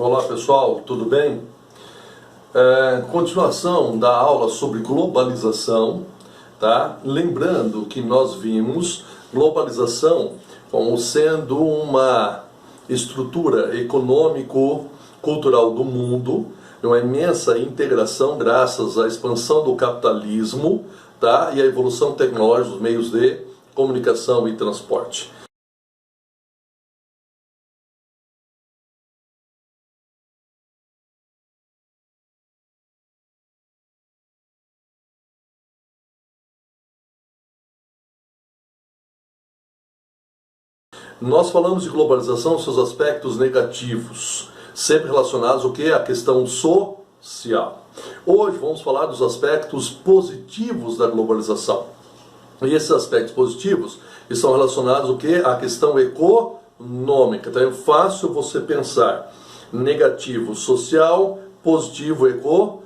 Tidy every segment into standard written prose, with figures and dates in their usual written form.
Olá pessoal, tudo bem? Continuação da aula sobre globalização, tá? Lembrando que nós vimos globalização como sendo uma estrutura econômico-cultural do mundo, uma imensa integração graças à expansão do capitalismo, tá? E à evolução tecnológica dos meios de comunicação e transporte. Nós falamos de globalização, seus aspectos negativos, sempre relacionados ao que? A questão social. Hoje vamos falar dos aspectos positivos da globalização. E esses aspectos positivos estão relacionados ao que? A questão econômica. Então é fácil você pensar negativo social, positivo econômico.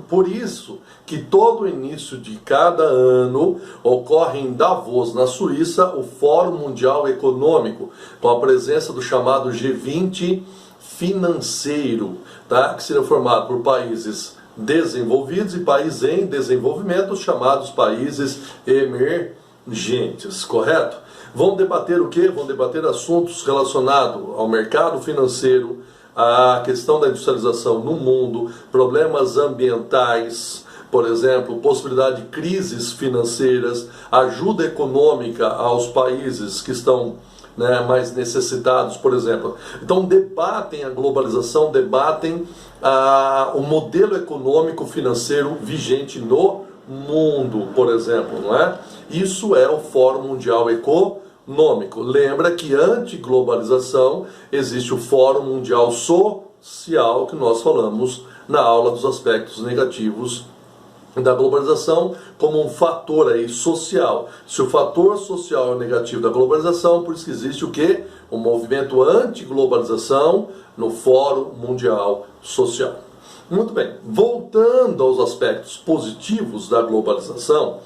Por isso que todo início de cada ano ocorre em Davos, na Suíça, o Fórum Mundial Econômico, com a presença do chamado G20 financeiro, tá? Que será formado por países desenvolvidos e países em desenvolvimento, chamados países emergentes, correto? Vão debater o quê? Vão debater assuntos relacionados ao mercado financeiro, a questão da industrialização no mundo, problemas ambientais, por exemplo, possibilidade de crises financeiras, ajuda econômica aos países que estão mais necessitados, por exemplo. Então debatem a globalização, debatem o modelo econômico financeiro vigente no mundo, por exemplo, não é? Isso é o Fórum Mundial Econômico. Lembra que anti-globalização existe o Fórum Mundial Social, que nós falamos na aula dos aspectos negativos da globalização como um fator aí social. Se o fator social é negativo da globalização, por isso que existe o quê? O movimento anti-globalização no Fórum Mundial Social. Muito bem, voltando aos aspectos positivos da globalização,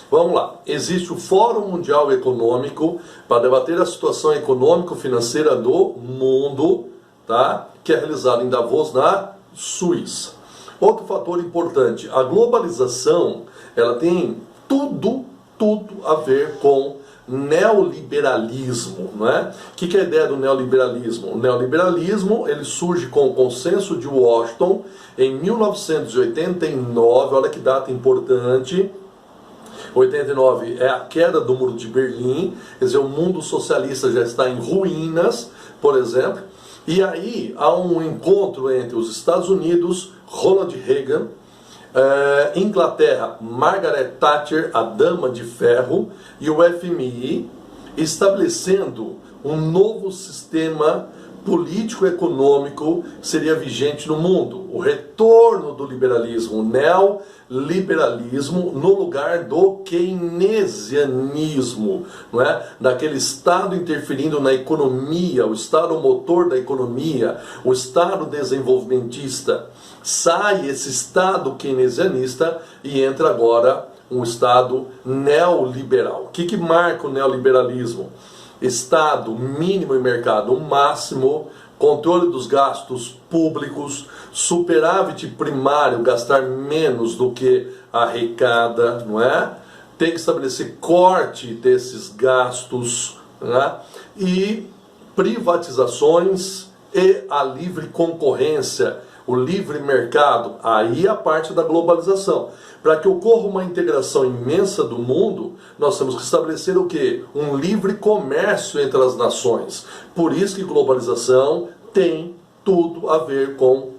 vamos lá, existe o Fórum Mundial Econômico para debater a situação econômico-financeira do mundo, tá? Que é realizado em Davos, na Suíça. Outro fator importante, a globalização, ela tem tudo a ver com neoliberalismo, não é? O que é a ideia do neoliberalismo? O neoliberalismo, ele surge com o Consenso de Washington em 1989, olha que data importante. 89 é a queda do Muro de Berlim, quer dizer, o mundo socialista já está em ruínas, por exemplo, e aí há um encontro entre os Estados Unidos, Ronald Reagan, Inglaterra, Margaret Thatcher, a Dama de Ferro, e o FMI, estabelecendo um novo sistema político-econômico seria vigente no mundo. O retorno do liberalismo, o neoliberalismo, no lugar do keynesianismo, não é? Daquele Estado interferindo na economia, o Estado motor da economia, o Estado desenvolvimentista. Sai esse Estado keynesianista e entra agora um Estado neoliberal. O que marca o neoliberalismo? Estado mínimo e mercado máximo, controle dos gastos públicos, superávit primário, gastar menos do que arrecada, não é? Tem que estabelecer corte desses gastos, né? E privatizações e a livre concorrência, o livre mercado, aí a parte da globalização. Para que ocorra uma integração imensa do mundo, nós temos que estabelecer o quê? Um livre comércio entre as nações. Por isso que globalização tem tudo a ver com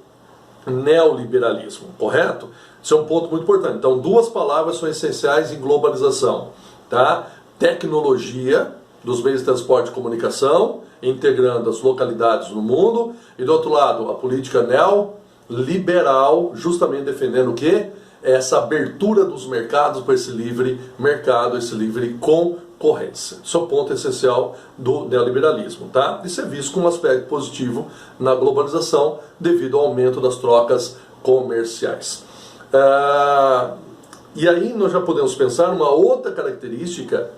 neoliberalismo, correto? Isso é um ponto muito importante. Então, duas palavras são essenciais em globalização, tá? Tecnologia dos meios de transporte e comunicação, integrando as localidades no mundo, e do outro lado, a política neoliberal, justamente defendendo o quê? Essa abertura dos mercados para esse livre mercado, esse livre concorrência. Isso é o ponto essencial do neoliberalismo, tá? Isso é visto como um aspecto positivo na globalização devido ao aumento das trocas comerciais. E aí nós já podemos pensar uma outra característica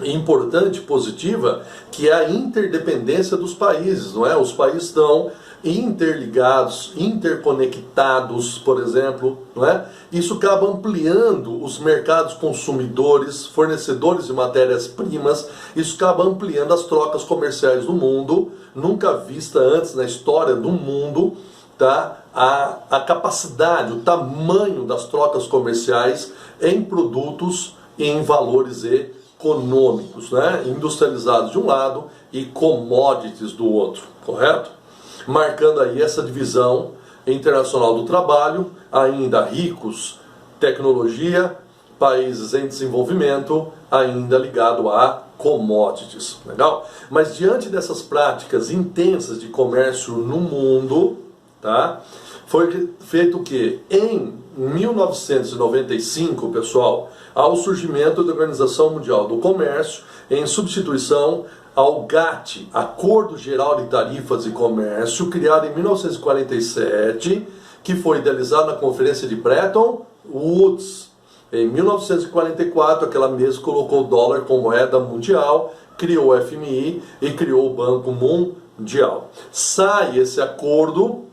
importante, positiva, que é a interdependência dos países, não é? Os países estão interligados, interconectados, por exemplo, não é? Isso acaba ampliando os mercados consumidores, fornecedores de matérias-primas, isso acaba ampliando as trocas comerciais do mundo, nunca vista antes na história do mundo, tá? A capacidade, o tamanho das trocas comerciais em produtos e em valores econômicos, né? Industrializados de um lado e commodities do outro, correto? Marcando aí essa divisão internacional do trabalho, ainda ricos, tecnologia, países em desenvolvimento, ainda ligado a commodities, legal? Mas diante dessas práticas intensas de comércio no mundo, tá? Foi feito o quê? Em 1995, pessoal, ao surgimento da Organização Mundial do Comércio, em substituição ao GATT, Acordo Geral de Tarifas e Comércio, criado em 1947, que foi idealizado na Conferência de Bretton Woods. Em 1944, aquela mesa colocou o dólar como moeda mundial, criou o FMI e criou o Banco Mundial. Sai esse acordo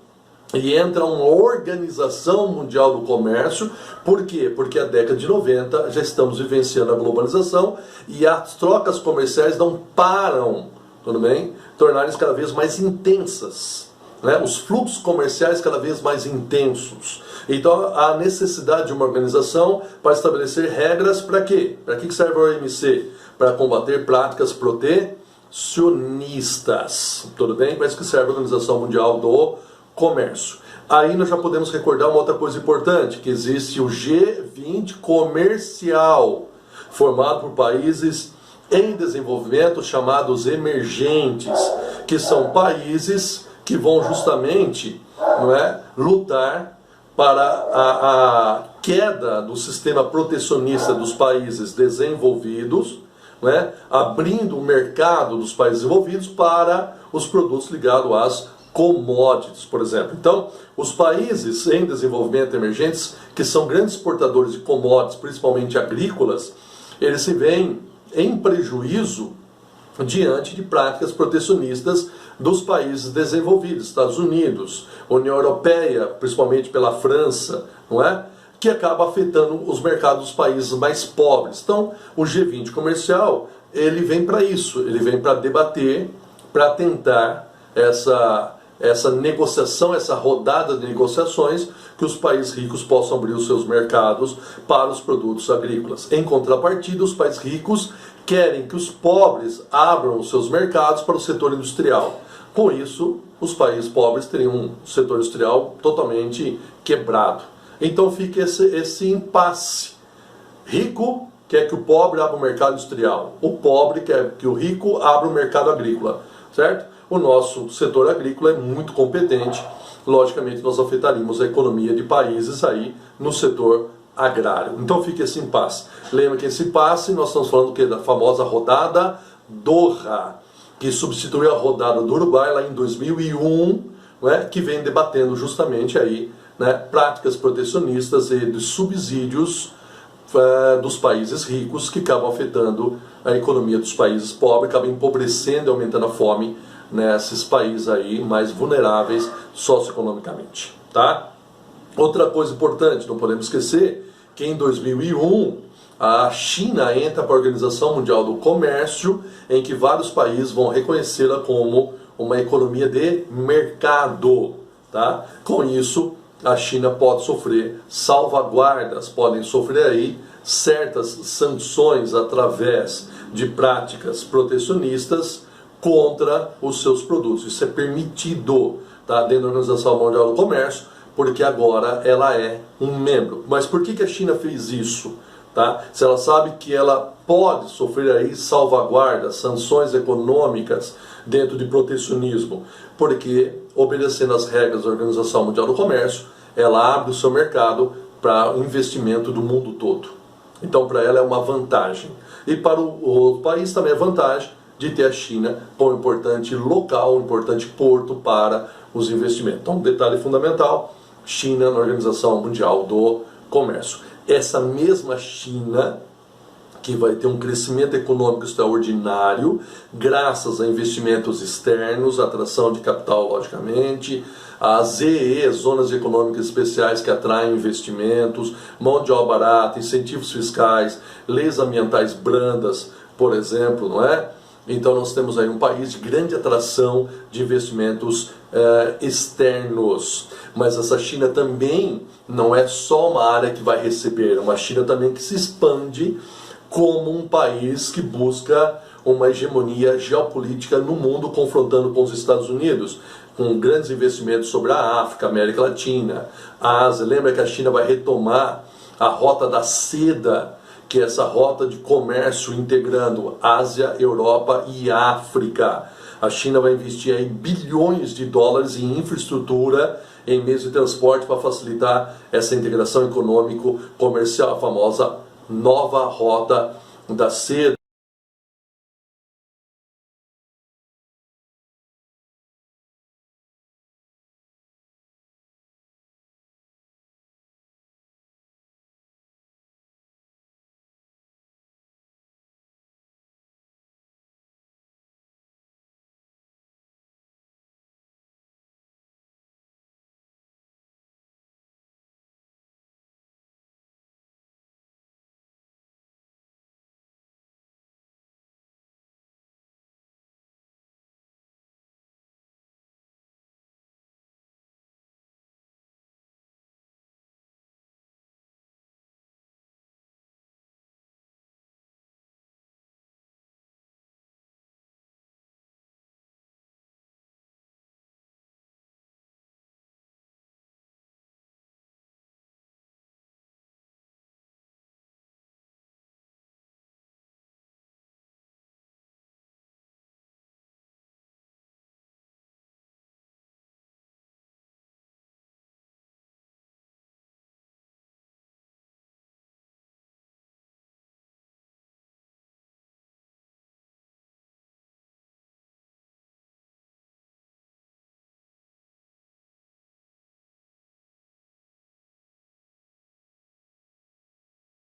e entra uma Organização Mundial do Comércio. Por quê? Porque a década de 90 já estamos vivenciando a globalização e as trocas comerciais não param, tudo bem? Tornarem-se cada vez mais intensas, né? Os fluxos comerciais cada vez mais intensos. Então há necessidade de uma organização para estabelecer regras para quê? Para que serve a OMC? Para combater práticas protecionistas, tudo bem? Para isso que serve a Organização Mundial do Comércio. Aí nós já podemos recordar uma outra coisa importante, que existe o G20 comercial, formado por países em desenvolvimento chamados emergentes, que são países que vão justamente, não é, lutar para a queda do sistema protecionista dos países desenvolvidos, né, abrindo o mercado dos países desenvolvidos para os produtos ligados às commodities, por exemplo. Então, os países em desenvolvimento emergentes, que são grandes exportadores de commodities, principalmente agrícolas, eles se veem em prejuízo diante de práticas protecionistas dos países desenvolvidos, Estados Unidos, União Europeia, principalmente pela França, não é? Que acaba afetando os mercados dos países mais pobres. Então, o G20 comercial, ele vem para isso, ele vem para debater, para tentar essa negociação, essa rodada de negociações, que os países ricos possam abrir os seus mercados para os produtos agrícolas. Em contrapartida, os países ricos querem que os pobres abram os seus mercados para o setor industrial. Com isso, os países pobres teriam um setor industrial totalmente quebrado. Então fica esse impasse. Rico quer que o pobre abra o mercado industrial. O pobre quer que o rico abra o mercado agrícola, certo? O nosso setor agrícola é muito competente. Logicamente, nós afetaríamos a economia de países aí no setor agrário. Então fica esse impasse. Lembra que esse impasse, nós estamos falando que da famosa rodada Doha, que substituiu a rodada do Uruguai lá em 2001, né, que vem debatendo justamente aí, né, práticas protecionistas e de subsídios dos países ricos que acabam afetando a economia dos países pobres, acabam empobrecendo e aumentando a fome nesses países aí mais vulneráveis socioeconomicamente, tá? Outra coisa importante, não podemos esquecer que em 2001 a China entra para a Organização Mundial do Comércio, em que vários países vão reconhecê-la como uma economia de mercado, tá? Com isso, a China pode sofrer salvaguardas, podem sofrer aí certas sanções através de práticas protecionistas contra os seus produtos. Isso é permitido, tá, dentro da Organização Mundial do Comércio, porque agora ela é um membro. Mas por que a China fez isso? Tá? Se ela sabe que ela pode sofrer aí salvaguardas, sanções econômicas dentro de protecionismo, porque obedecendo às regras da Organização Mundial do Comércio, ela abre o seu mercado para o investimento do mundo todo. Então para ela é uma vantagem. E para o outro país também é vantagem de ter a China como um importante local, um importante porto para os investimentos. Então um detalhe fundamental, China na Organização Mundial do Comércio. Essa mesma China que vai ter um crescimento econômico extraordinário, graças a investimentos externos, atração de capital, logicamente, a ZE, Zonas Econômicas Especiais, que atraem investimentos, mão de obra barata, incentivos fiscais, leis ambientais brandas, por exemplo, não é? Então nós temos aí um país de grande atração de investimentos externos. Mas essa China também não é só uma área que vai receber, é uma China também que se expande como um país que busca uma hegemonia geopolítica no mundo, confrontando com os Estados Unidos, com grandes investimentos sobre a África, América Latina, a Ásia. Lembra que a China vai retomar a rota da seda, que é essa rota de comércio integrando Ásia, Europa e África. A China vai investir aí bilhões de dólares em infraestrutura, em meios de transporte para facilitar essa integração econômico-comercial, a famosa nova rota da seda.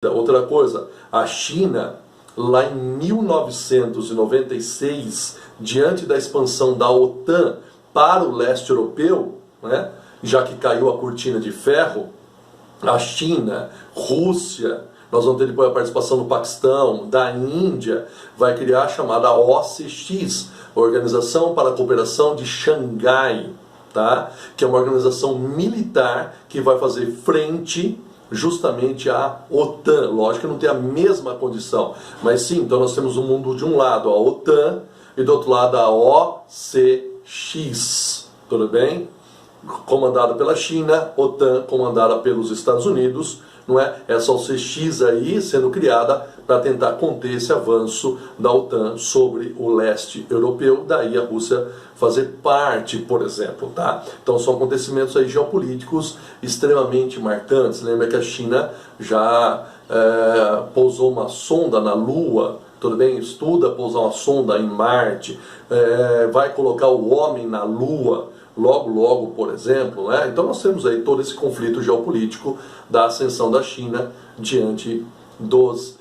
Outra coisa, a China, lá em 1996, diante da expansão da OTAN para o leste europeu, né, já que caiu a cortina de ferro, a China, Rússia, nós vamos ter depois a participação do Paquistão, da Índia, vai criar a chamada OCX, Organização para a Cooperação de Xangai, tá? Que é uma organização militar que vai fazer frente justamente a OTAN. Lógico que não tem a mesma condição, mas sim, então nós temos o mundo de um lado a OTAN e do outro lado a OCX, tudo bem? Comandada pela China, OTAN comandada pelos Estados Unidos, não é? Essa OCX aí sendo criada para tentar conter esse avanço da OTAN sobre o leste europeu, daí a Rússia fazer parte, por exemplo, tá? Então são acontecimentos aí geopolíticos extremamente marcantes. Lembra que a China já pousou uma sonda na Lua, tudo bem? Estuda pousar uma sonda em Marte, vai colocar o homem na Lua, logo, por exemplo, né? Então nós temos aí todo esse conflito geopolítico da ascensão da China diante dos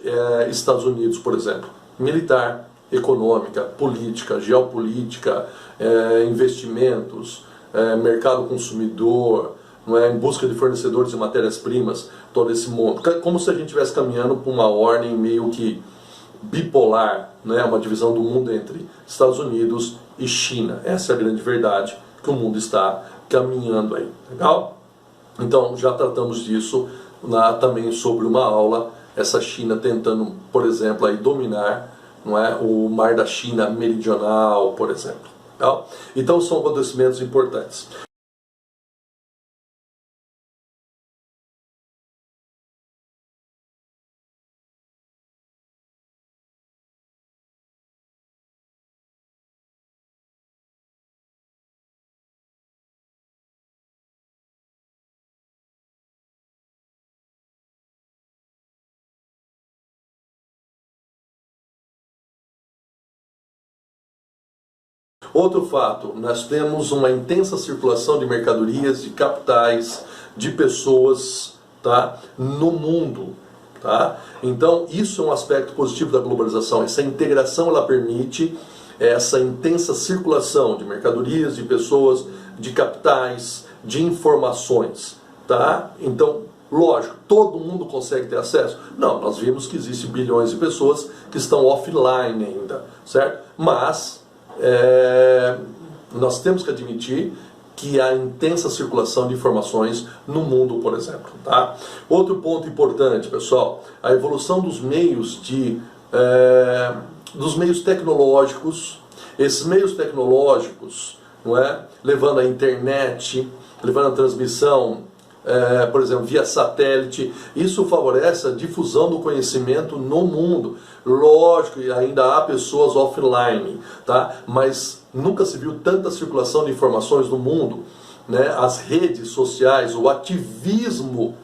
Estados Unidos, por exemplo. Militar, econômica, política, geopolítica, investimentos, mercado consumidor, não é? Em busca de fornecedores de matérias-primas, todo esse mundo. Como se a gente estivesse caminhando para uma ordem meio que bipolar, né? Uma divisão do mundo entre Estados Unidos e China. Essa é a grande verdade que o mundo está caminhando aí, legal? Então já tratamos disso também sobre uma aula, essa China tentando, por exemplo, aí dominar, não é, o Mar da China Meridional, por exemplo. Legal? Então são acontecimentos importantes. Outro fato, nós temos uma intensa circulação de mercadorias, de capitais, de pessoas, tá, no mundo. Tá? Então, isso é um aspecto positivo da globalização. Essa integração ela permite essa intensa circulação de mercadorias, de pessoas, de capitais, de informações. Tá? Então, lógico, todo mundo consegue ter acesso? Não, nós vimos que existem bilhões de pessoas que estão offline ainda, certo? Mas nós temos que admitir que há intensa circulação de informações no mundo, por exemplo. Tá? Outro ponto importante, pessoal, a evolução dos meios dos meios tecnológicos. Esses meios tecnológicos, não é? Levando a internet, levando a transmissão, por exemplo, via satélite, isso favorece a difusão do conhecimento no mundo. Lógico, ainda há pessoas offline, tá? Mas nunca se viu tanta circulação de informações no mundo, né? As redes sociais, o ativismo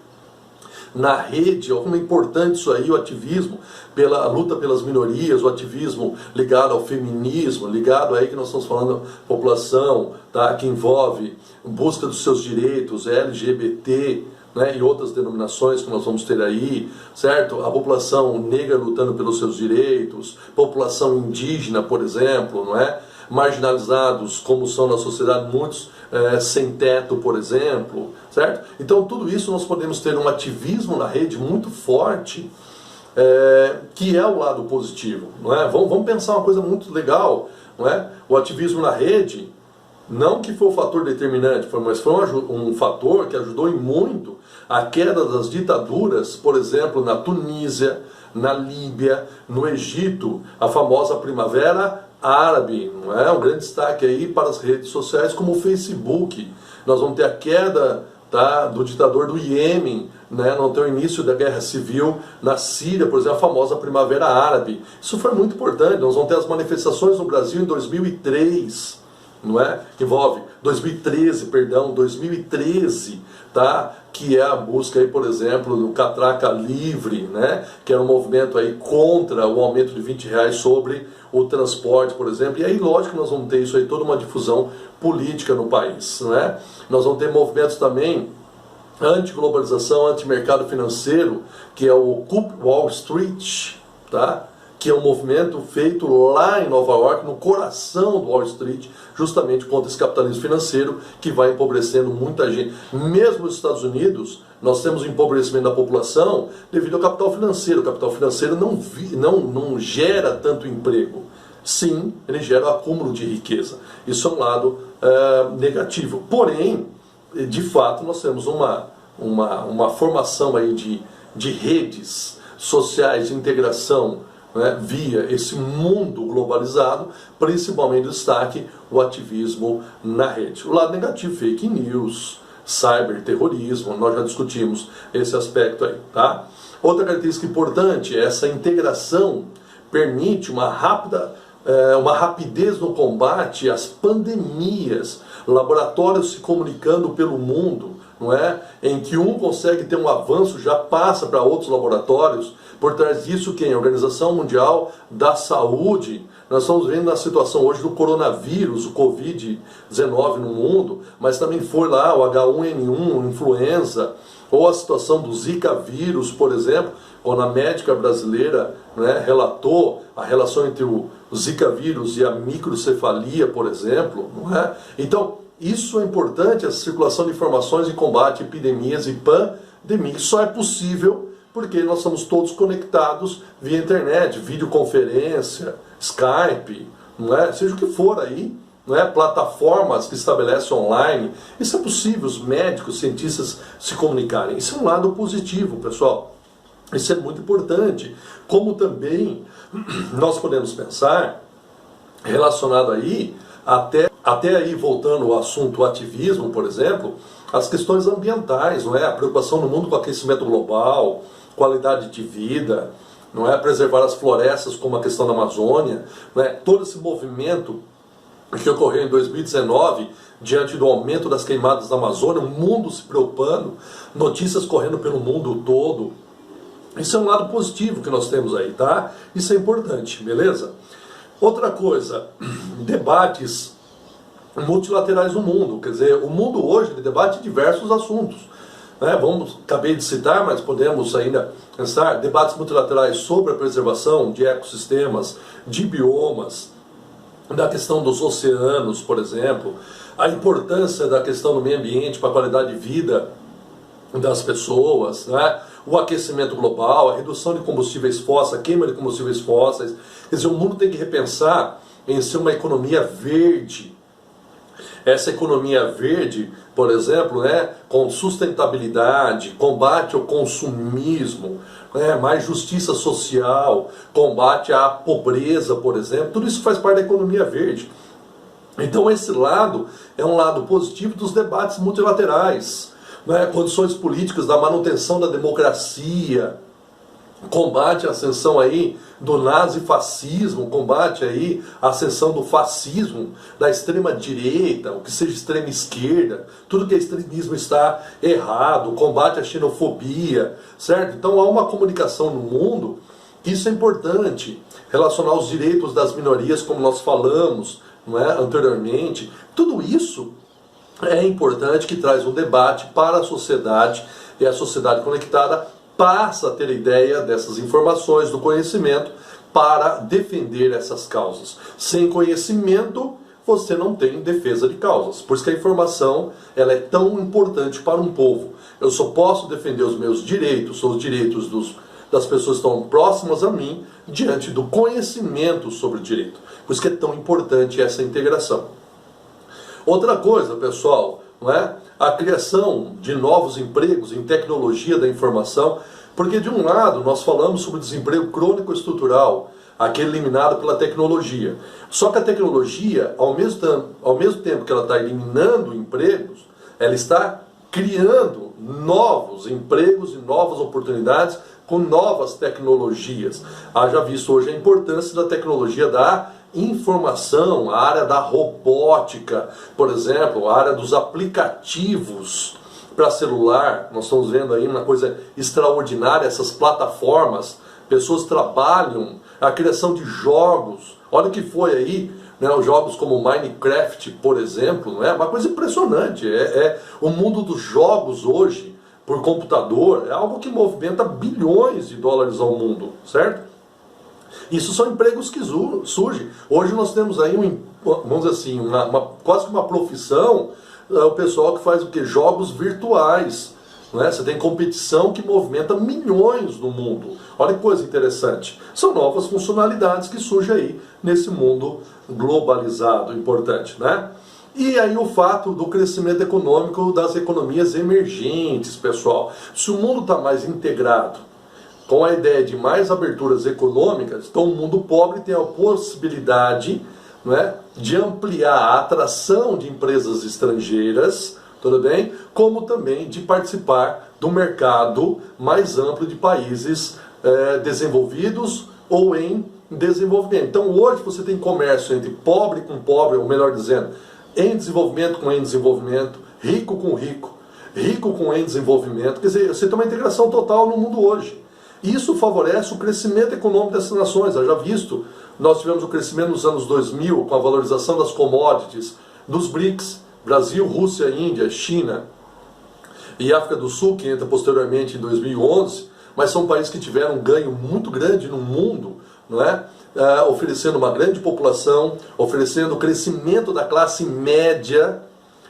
na rede, como é importante isso aí, o ativismo pela luta pelas minorias, o ativismo ligado ao feminismo, ligado aí que nós estamos falando população, tá, que envolve busca dos seus direitos, LGBT, né, e outras denominações que nós vamos ter aí, certo? A população negra lutando pelos seus direitos, população indígena, por exemplo, não é? Marginalizados, como são na sociedade muitos sem teto, por exemplo, certo? Então tudo isso nós podemos ter um ativismo na rede muito forte, que é o lado positivo, não é? Vamos pensar uma coisa muito legal, não é? O ativismo na rede, não que foi o fator determinante, mas foi um fator que ajudou em muito a queda das ditaduras, por exemplo, na Tunísia, na Líbia, no Egito, a famosa Primavera Árabe, não é? Um grande destaque aí para as redes sociais como o Facebook. Nós vamos ter a queda, tá, do ditador do Iêmen, né? Não ter o início da guerra civil na Síria, por exemplo, a famosa Primavera Árabe. Isso foi muito importante. Nós vamos ter as manifestações no Brasil em 2003, não é? Envolve 2013, tá? Que é a busca aí, por exemplo, do Catraca Livre, né? Que é um movimento aí contra o aumento de R$20 sobre o transporte, por exemplo. E aí, lógico que nós vamos ter isso aí, toda uma difusão política no país, né? Nós vamos ter movimentos também anti-globalização, anti-mercado financeiro, que é o Coup Wall Street, tá? Que é um movimento feito lá em Nova York, no coração do Wall Street, justamente contra esse capitalismo financeiro que vai empobrecendo muita gente. Mesmo nos Estados Unidos, nós temos um empobrecimento da população devido ao capital financeiro. O capital financeiro não gera tanto emprego. Sim, ele gera o acúmulo de riqueza. Isso é um lado negativo. Porém, de fato, nós temos uma formação aí de redes sociais de integração, né, via esse mundo globalizado, principalmente destaque o ativismo na rede. O lado negativo, fake news, cyberterrorismo, nós já discutimos esse aspecto aí, tá? Outra característica importante é essa integração permite uma rapidez no combate às pandemias, laboratórios se comunicando pelo mundo, não é? Em que um consegue ter um avanço, já passa para outros laboratórios. Por trás disso, quem? A Organização Mundial da Saúde. Nós estamos vendo na situação hoje do coronavírus, o Covid-19 no mundo, mas também foi lá o H1N1, influenza, ou a situação do Zika vírus, por exemplo, quando a médica brasileira, né, relatou a relação entre o Zika vírus e a microcefalia, por exemplo, não é? Então, isso é importante, essa circulação de informações e combate a epidemias e pandemias. Só é possível porque nós somos todos conectados via internet, videoconferência, Skype, não é? Seja o que for aí, não é? Plataformas que estabelecem online. Isso é possível, os médicos, cientistas se comunicarem. Isso é um lado positivo, pessoal. Isso é muito importante. Como também nós podemos pensar, relacionado aí, até aí voltando ao assunto ativismo, por exemplo, as questões ambientais, não é? A preocupação no mundo com o aquecimento global, qualidade de vida, não é? Preservar as florestas, como a questão da Amazônia, não é? Todo esse movimento que ocorreu em 2019, diante do aumento das queimadas da Amazônia, o mundo se preocupando, notícias correndo pelo mundo todo. Isso é um lado positivo que nós temos aí, tá? Isso é importante, beleza? Outra coisa, debates multilaterais no mundo, quer dizer, o mundo hoje debate diversos assuntos. né? Acabei de citar, mas podemos ainda pensar debates multilaterais sobre a preservação de ecossistemas, de biomas, da questão dos oceanos, por exemplo, a importância da questão do meio ambiente para a qualidade de vida das pessoas, né? O aquecimento global, a redução de combustíveis fósseis, a queima de combustíveis fósseis. Quer dizer, o mundo tem que repensar em ser uma economia verde. Essa economia verde, por exemplo, né, com sustentabilidade, combate ao consumismo, né, mais justiça social, combate à pobreza, por exemplo, tudo isso faz parte da economia verde. Então esse lado é um lado positivo dos debates multilaterais, né, condições políticas da manutenção da democracia, combate à ascensão aí do nazifascismo, combate aí à ascensão do fascismo, da extrema direita, o que seja extrema esquerda, tudo que é extremismo está errado, combate à xenofobia, certo? Então há uma comunicação no mundo, isso é importante, relacionar os direitos das minorias, como nós falamos, não é, anteriormente, tudo isso é importante, que traz um debate para a sociedade, e a sociedade conectada passa a ter ideia dessas informações, do conhecimento, para defender essas causas. Sem conhecimento, você não tem defesa de causas. Por isso que a informação ela é tão importante para um povo. Eu só posso defender os meus direitos, os direitos das pessoas que estão próximas a mim, diante do conhecimento sobre o direito. Por isso que é tão importante essa integração. Outra coisa, pessoal, não é? A criação de novos empregos em tecnologia da informação, porque de um lado nós falamos sobre o desemprego crônico estrutural, aquele eliminado pela tecnologia. Só que a tecnologia, ao mesmo tempo que ela está eliminando empregos, ela está criando novos empregos e novas oportunidades com novas tecnologias. Haja visto hoje a importância da tecnologia da informação, a área da robótica, por exemplo, a área dos aplicativos para celular. Nós estamos vendo aí uma coisa extraordinária, essas plataformas, pessoas trabalham, a criação de jogos, olha o que foi aí, né, os jogos como Minecraft, por exemplo, não é uma coisa impressionante, o mundo dos jogos hoje, por computador, é algo que movimenta bilhões de dólares ao mundo, certo? Isso são empregos que surgem. Hoje nós temos aí, vamos dizer assim, quase que uma profissão, o pessoal que faz o quê? Jogos virtuais. Não é? Você tem competição que movimenta milhões no mundo. Olha que coisa interessante. São novas funcionalidades que surgem aí nesse mundo globalizado, importante, né? E aí o fato do crescimento econômico das economias emergentes, pessoal. Se o mundo está mais integrado, com a ideia de mais aberturas econômicas, então o mundo pobre tem a possibilidade, não é, de ampliar a atração de empresas estrangeiras, tudo bem? Como também de participar do mercado mais amplo de países desenvolvidos ou em desenvolvimento. Então hoje você tem comércio entre pobre com pobre, ou melhor dizendo, em desenvolvimento com em desenvolvimento, rico com rico, rico com em desenvolvimento. Quer dizer, você tem uma integração total no mundo hoje. Isso favorece o crescimento econômico dessas nações. Já visto, nós tivemos o crescimento nos anos 2000 com a valorização das commodities, dos BRICS, Brasil, Rússia, Índia, China e África do Sul, que entra posteriormente em 2011, mas são países que tiveram um ganho muito grande no mundo, não é? Oferecendo uma grande população, oferecendo o crescimento da classe média.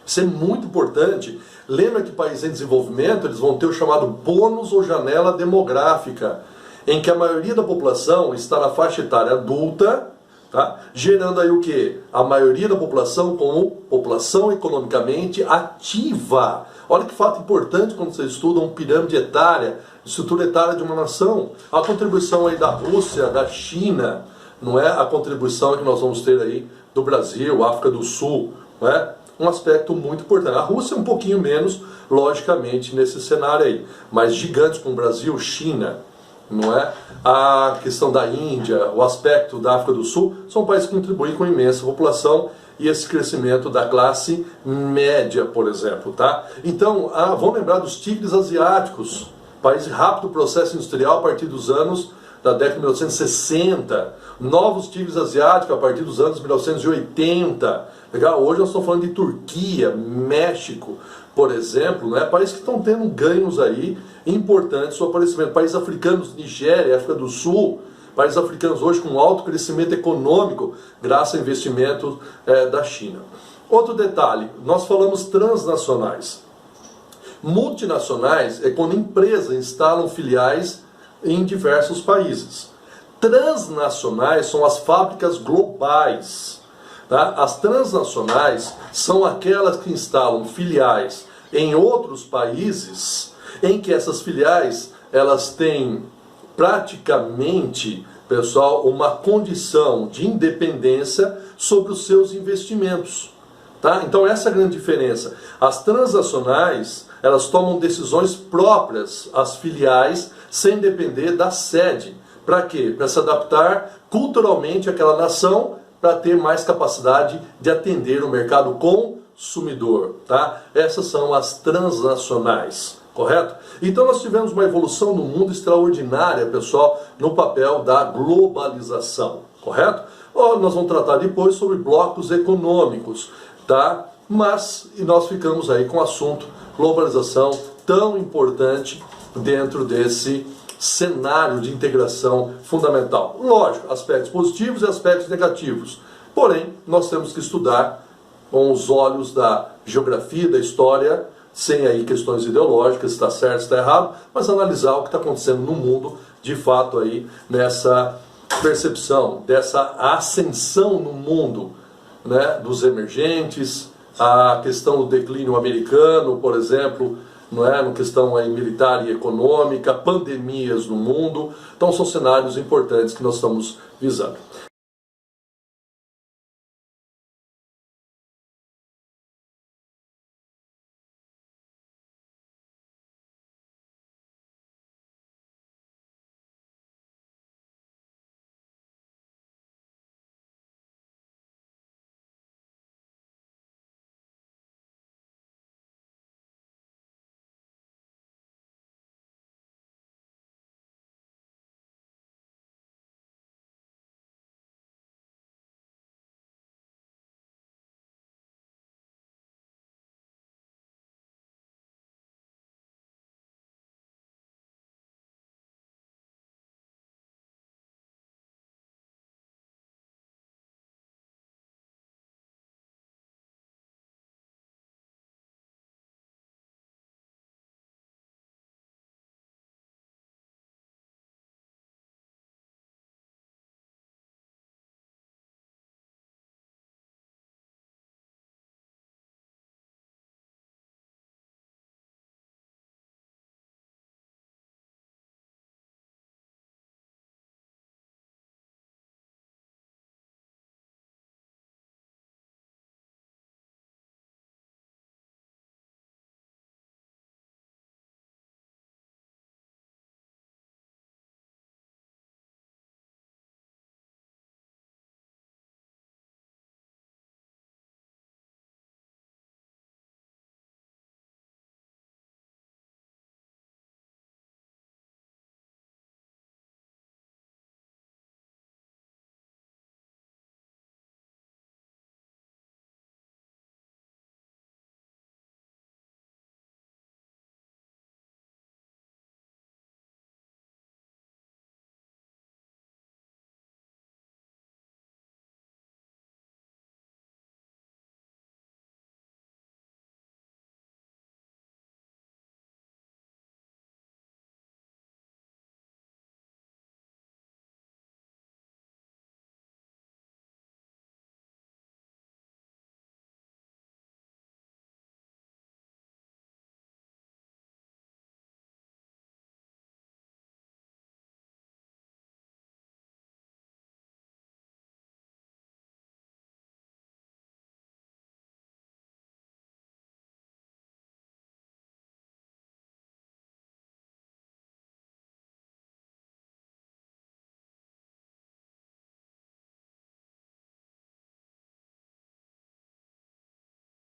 Isso é muito importante. Lembra que países em desenvolvimento eles vão ter o chamado bônus ou janela demográfica, em que a maioria da população está na faixa etária adulta, tá? Gerando aí o quê? A maioria da população como população economicamente ativa. Olha que fato importante quando vocês estudam pirâmide etária, estrutura etária de uma nação. A contribuição aí da Rússia, da China, não é a contribuição que nós vamos ter aí do Brasil, África do Sul, não é? Um aspecto muito importante. A Rússia é um pouquinho menos, logicamente, nesse cenário aí. Mas gigantes como o Brasil, China, não é? A questão da Índia, o aspecto da África do Sul, são países que contribuem com imensa população e esse crescimento da classe média, por exemplo, tá? Então, vamos lembrar dos tigres asiáticos, país de rápido processo industrial a partir dos anos da década de 1960, novos tigres asiáticos a partir dos anos 1980, Legal? Hoje nós estamos falando de Turquia, México, por exemplo, né? Países que estão tendo ganhos aí importantes no aparecimento. Países africanos, Nigéria, África do Sul, países africanos hoje com alto crescimento econômico, graças a investimentos da China. Outro detalhe, nós falamos transnacionais. Multinacionais é quando empresas instalam filiais em diversos países. Transnacionais são as fábricas globais. Tá? As transnacionais são aquelas que instalam filiais em outros países, em que essas filiais elas têm praticamente, pessoal, uma condição de independência sobre os seus investimentos. Tá? Então essa é a grande diferença. As transnacionais, elas tomam decisões próprias, as filiais, sem depender da sede. Para quê? Para se adaptar culturalmente àquela nação, para ter mais capacidade de atender o mercado consumidor. Tá? Essas são as transnacionais, correto? Então nós tivemos uma evolução no mundo extraordinária, pessoal, no papel da globalização, correto? Nós vamos tratar depois sobre blocos econômicos, tá? Mas nós ficamos aí com o assunto globalização tão importante dentro desse cenário de integração fundamental. Lógico, aspectos positivos e aspectos negativos. Porém, nós temos que estudar com os olhos da geografia, da história, sem aí questões ideológicas, se está certo, se está errado, mas analisar o que está acontecendo no mundo, de fato aí, nessa percepção, dessa ascensão no mundo, né, dos emergentes, a questão do declínio americano, por exemplo, não é? Na questão aí militar e econômica, pandemias no mundo. Então são cenários importantes que nós estamos visando.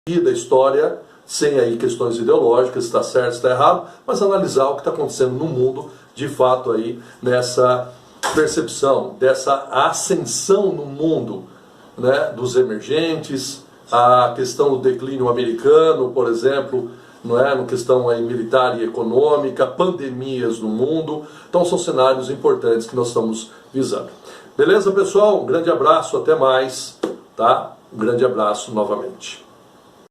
Da história, sem aí questões ideológicas, se está certo, se está errado, mas analisar o que está acontecendo no mundo, de fato aí, nessa percepção, dessa ascensão no mundo, né, dos emergentes, a questão do declínio americano, por exemplo, não é? No questão aí militar e econômica, pandemias no mundo. Então são cenários importantes que nós estamos visando. Beleza, pessoal? Um grande abraço, até mais, tá? Um grande abraço novamente.